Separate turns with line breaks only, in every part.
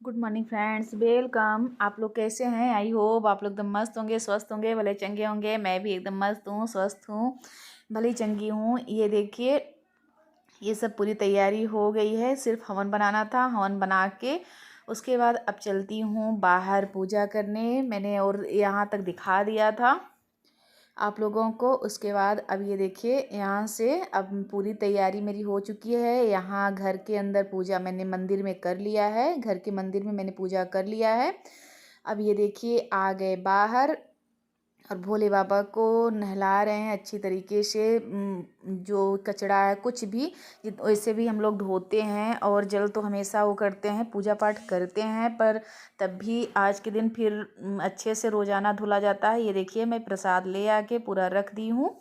Good morning friends, welcome. आप लोग कैसे हैं? आई होप आप लोग एकदम मस्त होंगे, स्वस्थ होंगे, भले चंगे होंगे। मैं भी एकदम मस्त हूँ, स्वस्थ हूँ, भले चंगी हूँ। ये देखिए, ये सब पूरी तैयारी हो गई है। सिर्फ हवन बनाना था। हवन बना के उसके बाद अब चलती हूँ बाहर पूजा करने। मैंने और यहाँ तक दिखा दिया था आप लोगों को। उसके बाद अब ये देखिए, यहाँ से अब पूरी तैयारी मेरी हो चुकी है। यहाँ घर के अंदर पूजा मैंने मंदिर में कर लिया है, घर के मंदिर में मैंने पूजा कर लिया है। अब ये देखिए, आ गए बाहर और भोले बाबा को नहला रहे हैं अच्छी तरीके से। जो कचरा है कुछ भी, वैसे भी हम लोग धोते हैं और जल तो हमेशा वो करते हैं, पूजा पाठ करते हैं, पर तब भी आज के दिन फिर अच्छे से रोज़ाना धुला जाता है। ये देखिए, मैं प्रसाद ले आके पूरा रख दी हूँ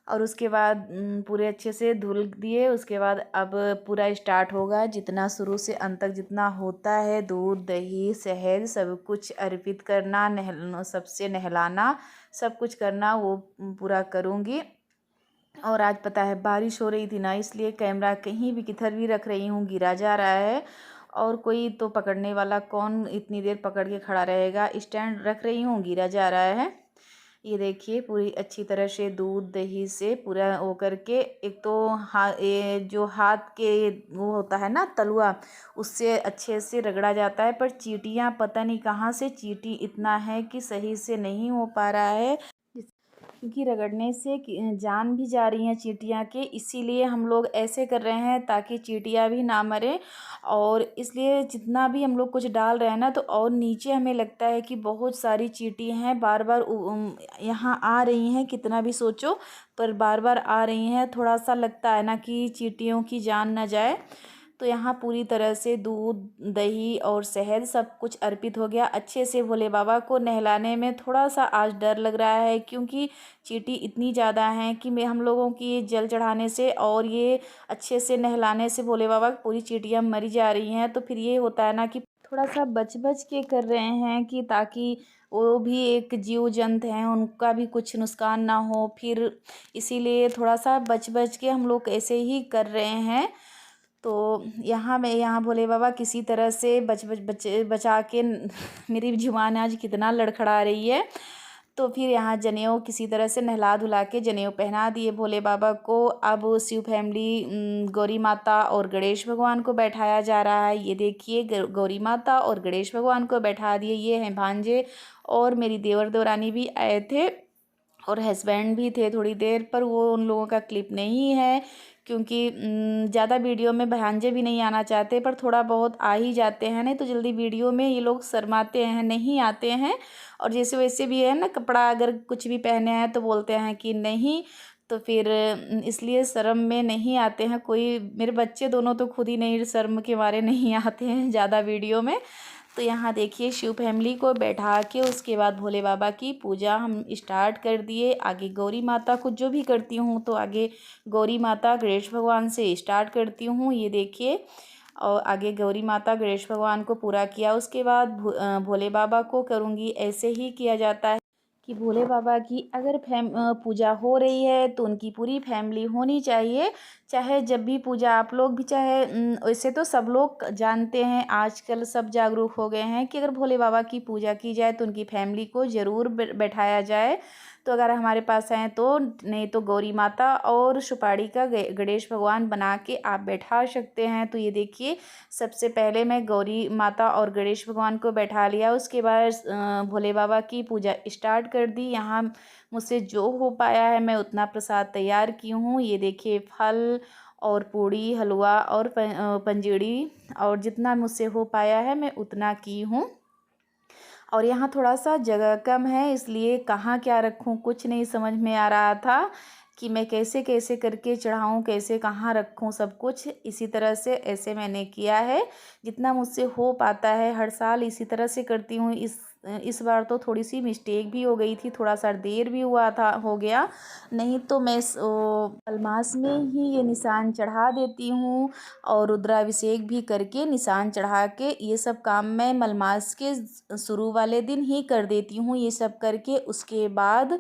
और उसके बाद पूरे अच्छे से धुल दिए। उसके बाद अब पूरा स्टार्ट होगा, जितना शुरू से अंत तक जितना होता है, दूध दही शहद सब कुछ अर्पित करना, सबसे नहलाना, सब कुछ करना, वो पूरा करूँगी। और आज पता है बारिश हो रही थी ना, इसलिए कैमरा कहीं भी किधर भी रख रही हूँ गिरा जा रहा है। और कोई तो पकड़ने वाला कौन इतनी देर पकड़ के खड़ा रहेगा। स्टैंड रख रही हूँ, गिरा जा रहा है। ये देखिए, पूरी अच्छी तरह से दूध दही से पूरा वो करके, एक तो ये जो हाथ के वो होता है ना तलुआ, उससे अच्छे से रगड़ा जाता है। पर चींटियाँ पता नहीं कहाँ से चींटी इतना है कि सही से नहीं हो पा रहा है, क्योंकि रगड़ने से जान भी जा रही हैं चींटियाँ के। इसीलिए हम लोग ऐसे कर रहे हैं ताकि चींटियाँ भी ना मरे। और इसलिए जितना भी हम लोग कुछ डाल रहे हैं ना, तो और नीचे हमें लगता है कि बहुत सारी चींटी हैं, बार बार यहाँ आ रही हैं, कितना भी सोचो पर बार बार आ रही हैं। थोड़ा सा लगता है ना कि चींटियों की जान ना जाए। तो यहाँ पूरी तरह से दूध दही और शहद सब कुछ अर्पित हो गया। अच्छे से भोले बाबा को नहलाने में थोड़ा सा आज डर लग रहा है, क्योंकि चींटी इतनी ज़्यादा हैं कि मैं हम लोगों की जल चढ़ाने से और ये अच्छे से नहलाने से भोले बाबा पूरी चींटियाँ मरी जा रही हैं। तो फिर ये होता है ना कि थोड़ा सा बच बच के कर रहे हैं, कि ताकि वो भी एक जीव जंतु हैं, उनका भी कुछ नुकसान ना हो। फिर इसीलिए थोड़ा सा बच बच के हम लोग ऐसे ही कर रहे हैं। तो यहाँ भोले बाबा किसी तरह से बचा के मेरी जुबान आज कितना लड़खड़ा रही है। तो फिर यहाँ जनेऊ किसी तरह से नहला धुला के जनेऊ पहना दिए भोले बाबा को। अब शिव फैमिली गौरी माता और गणेश भगवान को बैठाया जा रहा है। ये देखिए, गौरी माता और गणेश भगवान को बैठा दिए। ये हैं भांजे, और मेरी देवर देवरानी भी आए थे और हस्बैंड भी थे थोड़ी देर, पर वो उन लोगों का क्लिप नहीं है, क्योंकि ज़्यादा वीडियो में भांजे भी नहीं आना चाहते, पर थोड़ा बहुत आ ही जाते हैं। नहीं तो जल्दी वीडियो में ये लोग शर्माते हैं, नहीं आते हैं। और जैसे वैसे भी है ना, कपड़ा अगर कुछ भी पहने हैं तो बोलते हैं कि नहीं, तो फिर इसलिए शर्म में नहीं आते हैं। कोई मेरे बच्चे दोनों तो खुद ही नहीं, शर्म के मारे नहीं आते हैं ज़्यादा वीडियो में। तो यहाँ देखिए, शिव फैमिली को बैठा के उसके बाद भोले बाबा की पूजा हम स्टार्ट कर दिए। आगे गौरी माता को जो भी करती हूँ, तो आगे गौरी माता गणेश भगवान से स्टार्ट करती हूँ। ये देखिए, और आगे गौरी माता गणेश भगवान को पूरा किया, उसके बाद भोले बाबा को करूँगी। ऐसे ही किया जाता है कि भोले बाबा की अगर पूजा हो रही है तो उनकी पूरी फैमिली होनी चाहिए। चाहे जब भी पूजा आप लोग भी, चाहे वैसे तो सब लोग जानते हैं, आजकल सब जागरूक हो गए हैं कि अगर भोले बाबा की पूजा की जाए तो उनकी फैमिली को ज़रूर बैठाया जाए। तो अगर हमारे पास हैं तो, नहीं तो गौरी माता और सुपारी का गणेश भगवान बना के आप बैठा सकते हैं। तो ये देखिए, सबसे पहले मैं गौरी माता और गणेश भगवान को बैठा लिया। उसके बाद भोले बाबा की पूजा स्टार्ट कर दी। यहाँ मुझसे जो हो पाया है मैं उतना प्रसाद तैयार की हूँ। ये देखिए, फल और पूड़ी हलवा और पंजेड़ी, और जितना मुझसे हो पाया है मैं उतना की हूँ। और यहाँ थोड़ा सा जगह कम है, इसलिए कहाँ क्या रखूँ कुछ नहीं समझ में आ रहा था कि मैं कैसे कैसे करके चढ़ाऊँ, कैसे कहाँ रखूँ सब कुछ। इसी तरह से ऐसे मैंने किया है, जितना मुझसे हो पाता है। हर साल इसी तरह से करती हूँ। इस बार तो थोड़ी सी मिस्टेक भी हो गई थी, थोड़ा सा देर भी हुआ था, हो गया। नहीं तो मैं अलमास में ही ये निशान चढ़ा देती हूँ, और रुद्राभिषेक भी करके निशान चढ़ा के, ये सब काम मैं मलमास के शुरू वाले दिन ही कर देती हूँ। ये सब करके उसके बाद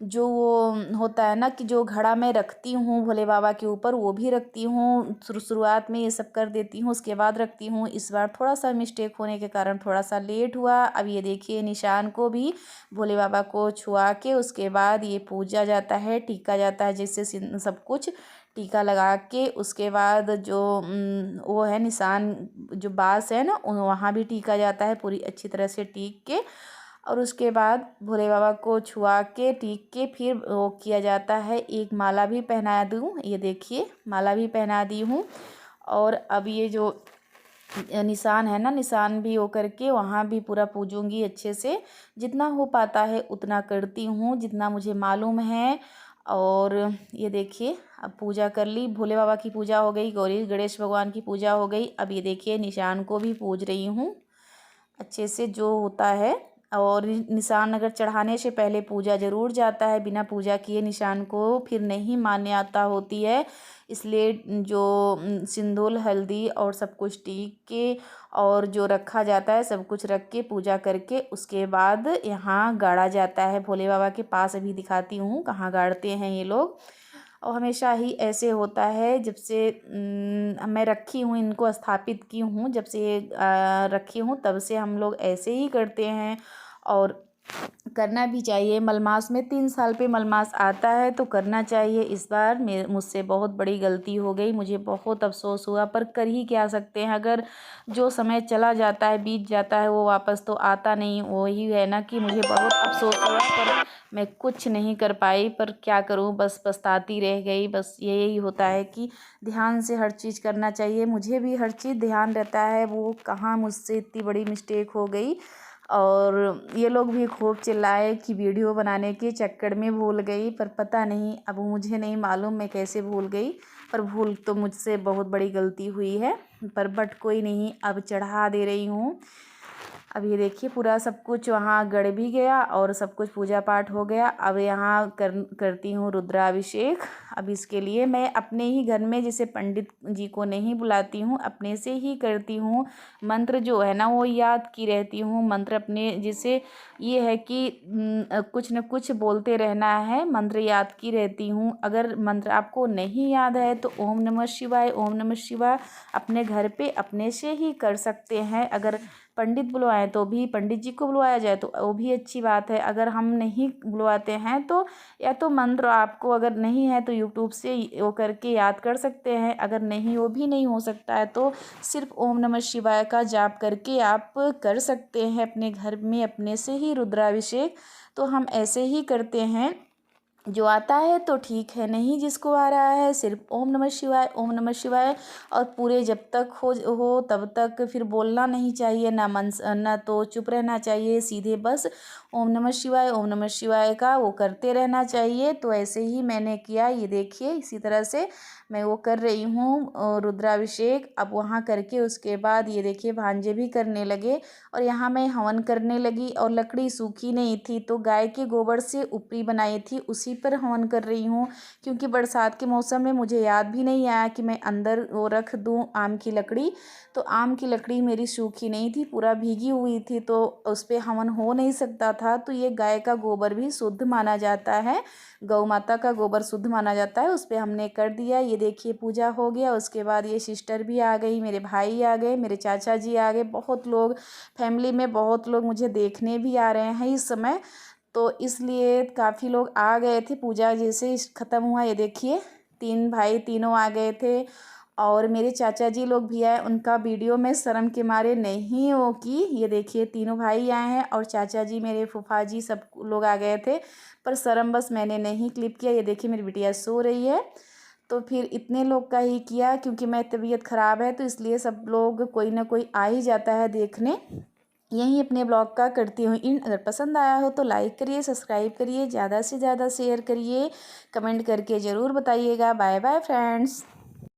जो वो होता है ना कि जो घड़ा मैं रखती हूँ भोले बाबा के ऊपर, वो भी रखती हूँ। शुरुआत में ये सब कर देती हूँ, उसके बाद रखती हूँ। इस बार थोड़ा सा मिस्टेक होने के कारण थोड़ा सा लेट हुआ। अब ये देखिए निशान को भी भोले बाबा को छुआ के उसके बाद ये पूजा जाता है, टीका जाता है, जैसे सब कुछ टीका लगा के उसके बाद जो वो है निशान, जो बाँस है ना वहाँ भी टीका जाता है, पूरी अच्छी तरह से टीक के। और उसके बाद भोले बाबा को छुआ के टीक के फिर वो किया जाता है। एक माला भी पहना दूँ, ये देखिए माला भी पहना दी हूँ। और अब ये जो निशान है ना, निशान भी वो करके वहाँ भी पूरा पूजूंगी अच्छे से। जितना हो पाता है उतना करती हूँ, जितना मुझे मालूम है। और ये देखिए अब पूजा कर ली, भोले बाबा की पूजा हो गई, गौरी गणेश भगवान की पूजा हो गई। अब ये देखिए निशान को भी पूज रही हूँ अच्छे से जो होता है। और निशान अगर चढ़ाने से पहले पूजा ज़रूर जाता है, बिना पूजा किए निशान को फिर नहीं मान्यता होती है। इसलिए जो सिंदूर हल्दी और सब कुछ टीक के और जो रखा जाता है सब कुछ रख के पूजा करके उसके बाद यहाँ गाड़ा जाता है। भोले बाबा के पास अभी दिखाती हूँ कहाँ गाड़ते हैं ये लोग। और हमेशा ही ऐसे होता है, जब से मैं रखी हूँ, इनको स्थापित की हूँ, जब से ये रखी हूँ तब से हम लोग ऐसे ही करते हैं। और करना भी चाहिए। मलमास में 3 साल पे मलमास आता है तो करना चाहिए। इस बार मुझसे बहुत बड़ी गलती हो गई, मुझे बहुत अफसोस हुआ, पर कर ही क्या सकते हैं। अगर जो समय चला जाता है बीत जाता है वो वापस तो आता नहीं। वही है ना कि मुझे बहुत अफसोस हुआ, पर मैं कुछ नहीं कर पाई। पर क्या करूँ, बस पछताती रह गई। बस यही होता है कि ध्यान से हर चीज़ करना चाहिए। मुझे भी हर चीज़ ध्यान रहता है, वो कहाँ मुझसे इतनी बड़ी मिस्टेक हो गई। और ये लोग भी खूब चिल्लाए कि वीडियो बनाने के चक्कर में भूल गई, पर पता नहीं, अब मुझे नहीं मालूम मैं कैसे भूल गई। पर भूल तो मुझसे बहुत बड़ी गलती हुई है, पर बट कोई नहीं, अब चढ़ा दे रही हूँ। अब ये देखिए पूरा सब कुछ वहाँ गड़ भी गया और सब कुछ पूजा पाठ हो गया। अब यहाँ करती हूँ रुद्राभिषेक। अब इसके लिए मैं अपने ही घर में, जैसे पंडित जी को नहीं बुलाती हूँ, अपने से ही करती हूँ। मंत्र जो है ना वो याद की रहती हूँ। मंत्र अपने जैसे ये है कि कुछ न कुछ बोलते रहना है, मंत्र याद की रहती हूँ। अगर मंत्र आपको नहीं याद है तो ओम नमः शिवाय, ओम नमः शिवाय अपने घर पे अपने से ही कर सकते हैं। अगर पंडित बुलवाएं तो भी, पंडित जी को बुलवाया जाए तो वो भी अच्छी बात है। अगर हम नहीं बुलवाते हैं तो या तो मंत्र आपको अगर नहीं है तो यूट्यूब से वो करके याद कर सकते हैं। अगर नहीं, वो भी नहीं हो सकता है तो सिर्फ ओम नमः शिवाय का जाप करके आप कर सकते हैं अपने घर में अपने से ही रुद्राभिषेक। तो हम ऐसे ही करते हैं। जो आता है तो ठीक है, नहीं जिसको आ रहा है सिर्फ ओम नमः शिवाय, ओम नमः शिवाय। और पूरे जब तक हो तब तक फिर बोलना नहीं चाहिए, ना मन ना तो चुप रहना चाहिए, सीधे बस ओम नमः शिवाय, ओम नमः शिवाय का वो करते रहना चाहिए। तो ऐसे ही मैंने किया, ये देखिए इसी तरह से मैं वो कर रही हूँ रुद्राभिषेक। अब वहाँ करके उसके बाद ये देखिए भांजे भी करने लगे और यहाँ मैं हवन करने लगी। और लकड़ी सूखी नहीं थी तो गाय के गोबर से ऊपरी बनाई थी, उसी पर हवन कर रही हूँ। क्योंकि बरसात के मौसम में मुझे याद भी नहीं आया कि मैं अंदर वो रख दूँ आम की लकड़ी। तो आम की लकड़ी मेरी सूखी नहीं थी, पूरा भीगी हुई थी, तो उस पर हवन हो नहीं सकता था। तो ये गाय का गोबर भी शुद्ध माना जाता है, गौ माता का गोबर शुद्ध माना जाता है, उस पर हमने कर दिया। ये देखिए पूजा हो गया। उसके बाद ये सिस्टर भी आ गई, मेरे भाई आ गए, मेरे चाचा जी आ गए, बहुत लोग फैमिली में, बहुत लोग मुझे देखने भी आ रहे हैं इस समय। तो इसलिए काफ़ी लोग आ गए थे। पूजा जैसे ख़त्म हुआ, ये देखिए 3 भाई तीनों आ गए थे। और मेरे चाचा जी लोग भी आए, उनका वीडियो में शर्म के मारे नहीं वो की। ये देखिए तीनों भाई आए हैं और चाचा जी, मेरे फूफा जी, सब लोग आ गए थे, पर शर्म बस मैंने नहीं क्लिप किया। ये देखिए मेरी बिटिया सो रही है। तो फिर इतने लोग का ही किया, क्योंकि मैं तबीयत ख़राब है तो इसलिए सब लोग कोई ना कोई आ ही जाता है देखने। यहीं अपने ब्लॉग का करती हूँ इन। अगर पसंद आया हो तो लाइक करिए, सब्सक्राइब करिए, ज़्यादा से ज़्यादा शेयर करिए, कमेंट करके ज़रूर बताइएगा। Bye bye friends.